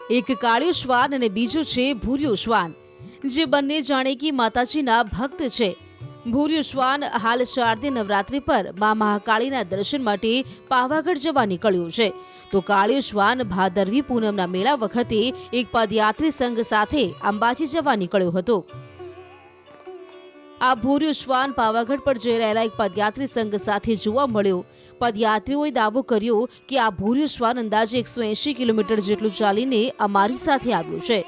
એક કાળિયો શ્વાન અને બીજો છે ભૂર્યો શ્વાન, જે બંને જાણકી માતાજીના ભક્ત છે। ભૂર્યો શ્વાન હાલ શારદીય નવરાત્રી પર મા મહાકાળીના દર્શન માટે પાવાગઢ જવા નીકળ્યો છે, તો કાળિયો શ્વાન ભાદરવી પૂનમના મેળા વખતે એક પદયાત્રી સંઘ સાથે અંબાજી જવા નીકળ્યો હતો। આ ભૂર્યો શ્વાન પાવાગઢ પર જઈ રહેલા એક પદયાત્રી સંઘ સાથે જોવા મળ્યો। પદયાત્રીઓએ દાવો કર્યો કે આ ભૂર્યો શ્વાન અંદાજે 180 કિલોમીટર જેટલું ચાલીને અમારી સાથે આવ્યો છે।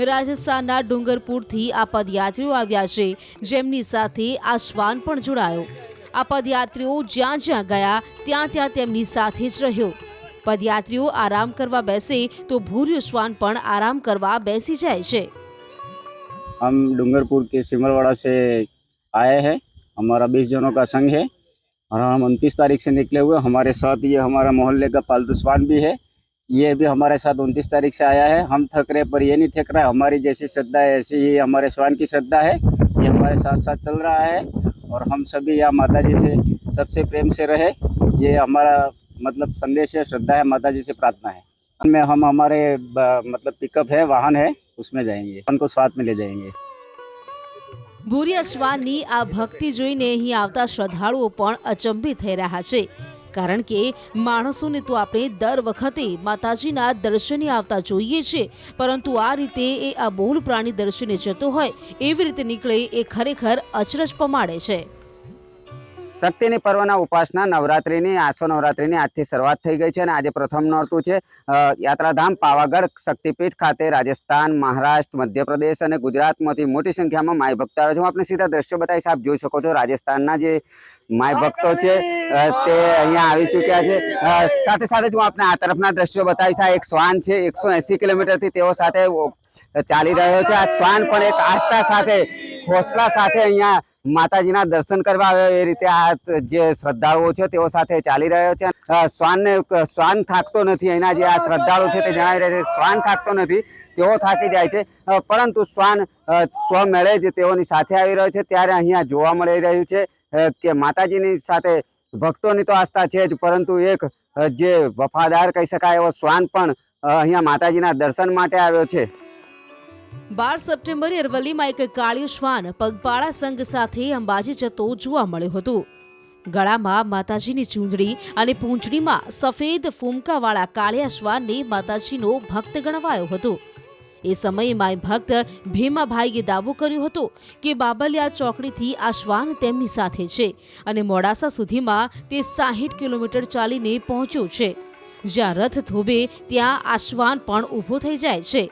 રાજસ્થાનના ડુંગરપુરથી આ પદયાત્રીઓ આવ્યા છે, જેમની સાથે આ શ્વાન પણ જોડાયો। આ પદયાત્રીઓ જ્યાં જ્યાં ગયા ત્યાં તેમની સાથે જ રહ્યો। પદયાત્રીઓ આરામ કરવા બેસે તો ભૂર્યો શ્વાન પણ આરામ કરવા બેસી જાય છે। हम डूंगरपुर के सिमरवाड़ा से आए हैं। हमारा 20 जनों का संघ है और हम 29 तारीख से निकले हुए। हमारे साथ ये हमारा मोहल्ले का पालतू श्वान भी है, ये भी हमारे साथ 29 तारीख से आया है। हम थक रहे पर ये नहीं थक रहा है। हमारी जैसी श्रद्धा है ऐसी ही हमारे श्वान की श्रद्धा है, ये हमारे साथ साथ चल रहा है और हम सभी यहाँ माता जी से सबसे प्रेम से रहे, ये हमारा मतलब संदेश है, श्रद्धा है, माता जी से प्रार्थना है। में हम हमारे मतलब पिकअप है, वाहन है, उसमें जाएंगे, उनको साथ में ले जाएंगे। ભૂર્યા શ્વાનની આ ભક્તિ જોઈને અહીં આવતા શ્રદ્ધાળુઓ પણ અચંબિત થઈ રહ્યા છે, કારણ કે માણસોને તો આપણે દર વખતે માતાજીના દર્શને આવતા જોઈએ છીએ, પરંતુ આ રીતે એ અબોલ પ્રાણી દર્શને જતો હોય એવી રીતે નીકળે એ ખરેખર અચરજ પમાડે છે। શક્તિની પર્વના ઉપાસના નવરાત્રિની આસો નવરાત્રિની આજથી શરૂઆત થઈ ગઈ છે અને આજે પ્રથમ નોરતું છે। યાત્રાધામ પાવાગઢ શક્તિપીઠ ખાતે રાજસ્થાન, મહારાષ્ટ્ર, મધ્યપ્રદેશ અને ગુજરાતમાંથી મોટી સંખ્યામાં માય ભક્તો આવે છે। હું આપને સીધા દ્રશ્યો બતાવીશ, આપ જોઈ શકો છો રાજસ્થાનના જે માય ભક્તો છે તે અહીંયા આવી ચૂક્યા છે। સાથે સાથે હું આપને આ તરફના દ્રશ્યો બતાવીશ। આ એક શ્વાન છે, 180 કિલોમીટરથી તેઓ સાથે ચાલી રહ્યો છે। આ શ્વાન પણ એક આસ્થા સાથે, હોસલા સાથે અહીંયા માતાજીના દર્શન કરવા આવ્યો એ રીતે આ જે શ્રદ્ધાળુઓ છે તેઓ સાથે ચાલી રહ્યો છે। શ્વાન થાકતો નથી, એના જે આ શ્રદ્ધાળુ છે તે જણાવી રહ્યા છે શ્વાન થાકતો નથી, તેઓ થાકી જાય છે, પરંતુ શ્વાન સ્વમેળે જ તેઓની સાથે આવી રહ્યો છે। ત્યારે અહીંયા જોવા મળી રહ્યું છે કે માતાજીની સાથે ભક્તોની તો આસ્થા છે જ, પરંતુ એક જે વફાદાર કહી શકાય એવો શ્વાન પણ અહીંયા માતાજીના દર્શન માટે આવ્યો છે। 12 સપ્ટેમ્બરે અરવલ્લીમાં એક કાળિયો શ્વાન પગપાળા સંઘ સાથે અંબાજી જતો જોવા મળ્યો હતો। ગળામાં માતાજીની ચૂંદડી અને પૂંછડીમાં સફેદ ફૂમકાવાળા કાળિયા શ્વાનને માતાજીનો ભક્ત ગણવાયો હતો। એ સમયે માય ભક્ત ભીમાભાઈએ દાવો કર્યો હતો કે બાબલિયા ચોકડીથી આ શ્વાન તેમની સાથે છે અને મોડાસા સુધીમાં તે 60 કિલોમીટર ચાલીને પહોંચ્યો છે। જ્યાં રથ થોભે ત્યાં આ શ્વાન પણ ઊભો થઈ જાય છે।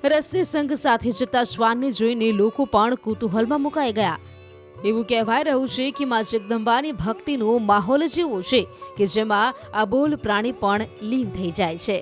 રસ્તે સંઘ સાથે જતા શ્વાનને જોઈને લોકો પણ કુતૂહલમાં મુકાઈ ગયા। એવું કહેવાય રહ્યું છે કે મા જગદંબાની ભક્તિનો માહોલ જેવો છે કે જેમાં અબોલ પ્રાણી પણ લીન થઈ જાય છે।